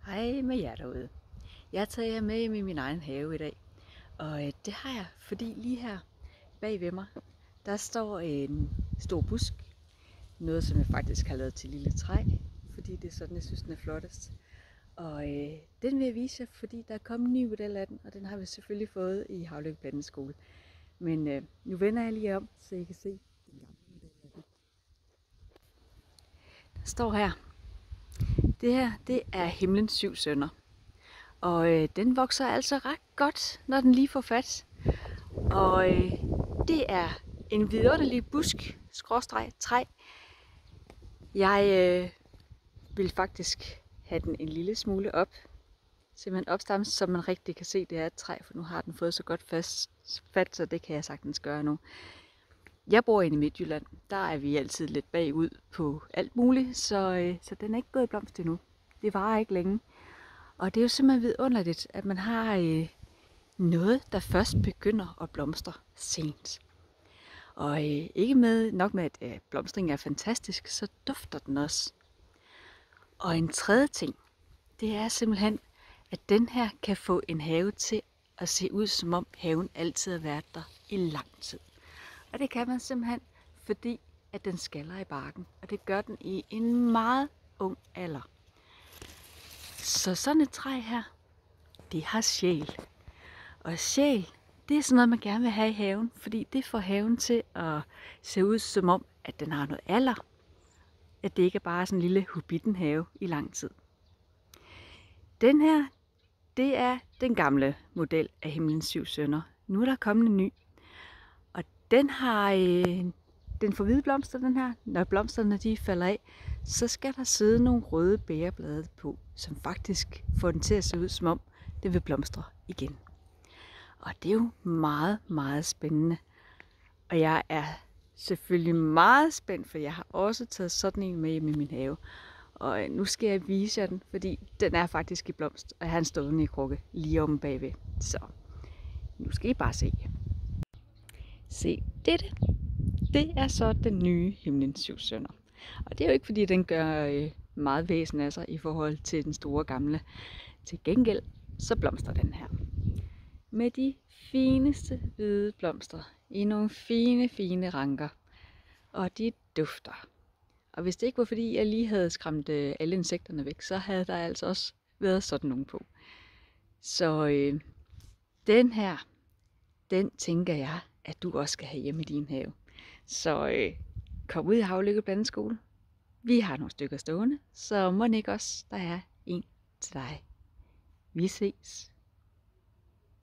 Hej med jer derude. Jeg har taget jer med i min egen have i dag. Og det har jeg, fordi lige her bag ved mig, der står en stor busk. Noget, som jeg faktisk har lavet til lille træ, fordi det er sådan, jeg synes, den er flottest. Og den vil jeg vise jer, fordi der er kommet en ny model af den, og den har vi selvfølgelig fået i Havløkke Planteskole. Men nu vender jeg lige om, så I kan se den gamle model af den. Der står her. Det her, det er Himlens 7 sønner. Og den vokser altså ret godt, når den lige får fat. Og det er en vidunderlig busk, træ. Jeg vil faktisk have den en lille smule op. Simpelthen opstammet, så man rigtig kan se, det er et træ, for nu har den fået så godt fat, så det kan jeg sagtens gøre nu. Jeg bor inde i Midtjylland. Der er vi altid lidt bagud på alt muligt, så den er ikke gået i blomst endnu. Det varer ikke længe. Og det er jo simpelthen vidunderligt, at man har noget, der først begynder at blomstre sent. Og ikke nok med, at blomstringen er fantastisk, så dufter den også. Og en tredje ting, det er simpelthen, at den her kan få en have til at se ud, som om haven altid har været der i lang tid. Og det kan man simpelthen, fordi at den skaller i barken, og det gør den i en meget ung alder. Så sådan et træ her, det har sjæl. Og sjæl, det er sådan noget, man gerne vil have i haven, fordi det får haven til at se ud som om, at den har noget alder. At det ikke er bare sådan en lille hobbitenhave i lang tid. Den her, det er den gamle model af Himlens 7 sønner. Nu er der kommet en ny. Og den har, den får hvide blomster, den her. Når blomsterne de falder af, så skal der sidde nogle røde bægerblade på, som faktisk får den til at se ud som om, det vil blomstre igen. Og det er jo meget, meget spændende. Og jeg er selvfølgelig meget spændt, for jeg har også taget sådan en med hjem i min have. Og nu skal jeg vise jer den, fordi den er faktisk i blomst, og jeg har en stående i krukke lige omme bagved. Så nu skal I bare se. Se dette. Det er så den nye Himlens 7 sønner. Og det er jo ikke fordi, den gør meget væsen af sig i forhold til den store gamle. Til gengæld så blomstrer den her. Med de fineste hvide blomster i nogle fine ranker. Og de dufter. Og hvis det ikke var fordi, jeg lige havde skræmt alle insekterne væk, så havde der altså også været sådan nogle på. Så den her, den tænker jeg, at du også skal have hjemme i din have. Så kom ud i Havløkke Planteskole. Vi har nogle stykker stående, så må ikke også, der er en til dig. Vi ses.